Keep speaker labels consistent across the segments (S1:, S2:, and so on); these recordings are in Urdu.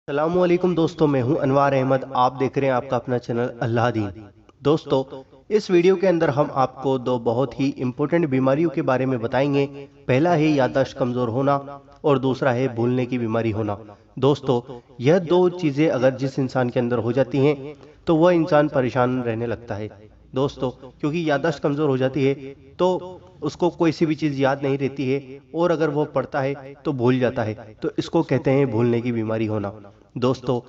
S1: السلام علیکم دوستوں، میں ہوں انوار احمد۔ آپ دیکھ رہے ہیں آپ کا اپنا چینل اللہ دین۔ دوستوں، اس ویڈیو کے اندر ہم آپ کو دو بہت ہی امپورٹنٹ بیماریوں کے بارے میں بتائیں گے۔ پہلا ہے یادداشت کمزور ہونا اور دوسرا ہے بھولنے کی بیماری ہونا۔ دوستوں، یہ دو چیزیں اگر جس انسان کے اندر ہو جاتی ہیں تو وہ انسان پریشان رہنے لگتا ہے۔ دوستوں، کیونکہ یادداشت کمزور ہو جاتی ہے تو اس کو کوئی سی بھی چیز یاد نہیں رہتی ہے، اور اگر وہ پڑھتا ہے تو بھول جاتا ہے، تو اس کو کہتے ہیں بھولنے کی بیماری ہونا۔ دوستو،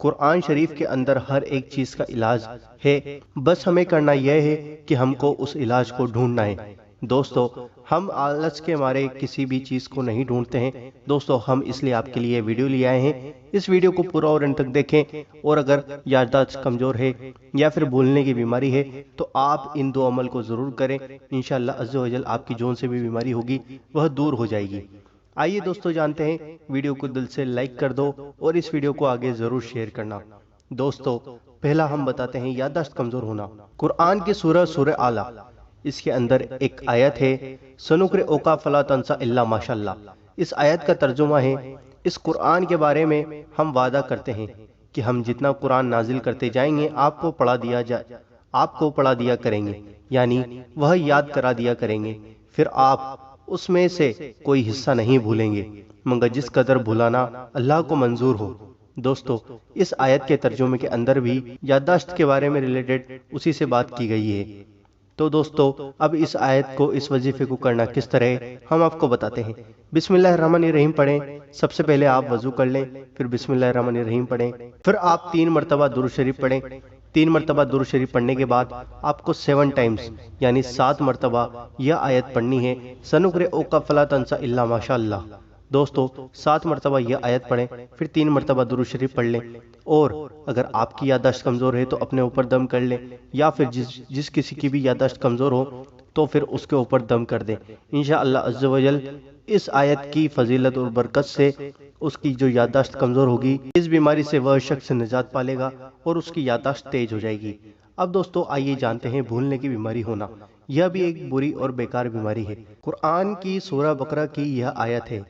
S1: قرآن شریف کے اندر ہر ایک چیز کا علاج ہے، بس ہمیں کرنا یہ ہے کہ ہم کو اس علاج کو ڈھونڈنا ہے۔ دوستو، ہم آلس کے مارے کسی بھی چیز کو نہیں ڈھونڈتے ہیں۔ دوستو، ہم اس لیے آپ کے لیے ویڈیو لے آئے ہیں۔ اس ویڈیو کو پورا اور انت تک دیکھیں، اور اگر یادداشت کمزور ہے یا پھر بھولنے کی بیماری ہے تو آپ ان دو عمل کو ضرور کریں۔ انشاءاللہ عز و جل آپ کی جون سے بھی بیماری ہوگی وہ دور ہو جائے گی۔ آئیے دوستو جانتے ہیں، ویڈیو کو دل سے لائک کر دو اور اس ویڈیو کو آگے ضرور شیئر کرنا۔ دوستو، پہلا ہم بتاتے ہیں یادداشت کمزور ہونا۔ قرآن کی سورہ اعلی، اس کے اندر ایک آیت ہے، سنقرئک فلا تنسى الا ماشاءاللہ۔ اس آیت کا ترجمہ ہے، اس قرآن کے بارے میں ہم وعدہ کرتے ہیں کہ ہم جتنا قرآن نازل کرتے جائیں گے آپ کو پڑھا دیا کریں گے، یعنی وہ یاد کرا دیا کریں گے، پھر آپ اس میں سے کوئی حصہ نہیں بھولیں گے مگر جس قدر بھلانا اللہ کو منظور ہو۔ دوستو، اس آیت کے ترجمے کے اندر بھی یادداشت کے بارے میں ریلیٹڈ اسی سے بات کی گئی ہے۔ تو دوستو، اب اس آیت کو، اس وظیفے کو کرنا کس طرح ہے ہم آپ کو بتاتے ہیں۔ بسم اللہ الرحمن الرحیم پڑھیں۔ سب سے پہلے آپ وضو کر لیں، پھر بسم اللہ الرحمن الرحیم پڑھیں، پھر آپ 3 مرتبہ درود شریف پڑھیں۔ 3 مرتبہ درود شریف پڑھنے کے بعد آپ کو 7 ٹائمز یعنی 7 مرتبہ یہ آیت پڑھنی ہے، سنقرئک فلا تنسى الا ماشاءاللہ۔ دوستو، 7 مرتبہ یہ آیت پڑھیں، پھر 3 مرتبہ درود شریف پڑھ لیں، اور اگر آپ کی یادداشت کمزور ہے تو اپنے اوپر دم کر لیں، یا پھر جس کسی کی بھی یادداشت کمزور ہو تو پھر اس کے اوپر دم کر دیں۔ انشاءاللہ عز و جل اس آیت کی فضیلت اور برکت سے اس کی جو یادداشت کمزور ہوگی، اس بیماری سے وہ شخص نجات پالے گا اور اس کی یادداشت تیز ہو جائے گی۔ اب دوستو، آئیے جانتے ہیں بھولنے کی بیماری ہونا۔ یہ بھی ایک بری اور بیکار بیماری ہے۔ قرآن کی سورہ بقرہ کی یہ آیت ہے،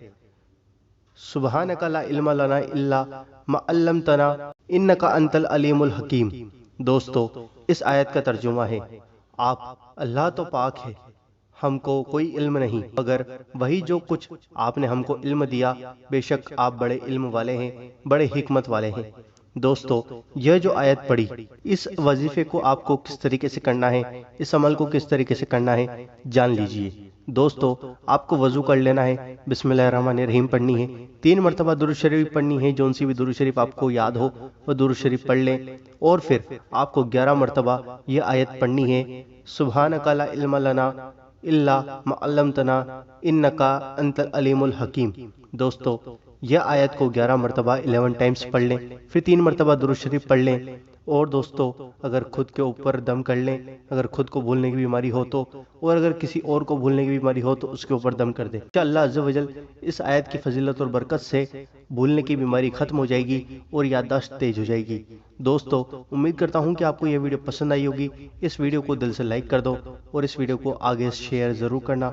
S1: سبحانک لا علم لنا الا ما علمتنا انک انت العلیم الحکیم۔ دوستو، اس آیت کا ترجمہ ہے، آپ اللہ تو پاک ہے، ہم کو کوئی علم نہیں مگر وہی جو کچھ آپ نے ہم کو علم دیا، بے شک آپ بڑے علم والے ہیں، بڑے حکمت والے ہیں۔ دوستو، یہ جو آیت پڑھی، اس وظیفے کو آپ کو کس طریقے سے کرنا ہے، اس عمل کو کس طریقے سے کرنا ہے جان لیجئے۔ دوستو، آپ کو وضو کر لینا ہے، بسم اللہ الرحمن الرحیم پڑھنی ہے، 3 مرتبہ درود شریف پڑھنی ہے، جون سی بھی درود شریف آپ کو یاد ہو وہ درود شریف پڑھ لیں، اور پھر آپ کو 11 مرتبہ یہ آیت پڑھنی ہے، سبحانک لا علم لنا الا ما علمتنا انک انت العلیم الحکیم۔ دوستو، یہ آیت کو 11 مرتبہ 11 ٹائمز پڑھ لیں، پھر 3 مرتبہ درود شریف پڑھ لیں، اور دوستو اگر خود کے اوپر دم کر لیں، اگر خود کو بھولنے کی بیماری ہو تو، اور اگر کسی اور کو بھولنے کی بیماری ہو تو اس کے اوپر دم کر دیں۔ انشاءاللہ عز و جل اس آیت کی فضیلت اور برکت سے بھولنے کی بیماری ختم ہو جائے گی اور یادداشت تیز ہو جائے گی۔ دوستو، امید کرتا ہوں کہ آپ کو یہ ویڈیو پسند آئی ہوگی۔ اس ویڈیو کو دل سے لائک کر دو اور اس ویڈیو کو آگے شیئر ضرور کرنا۔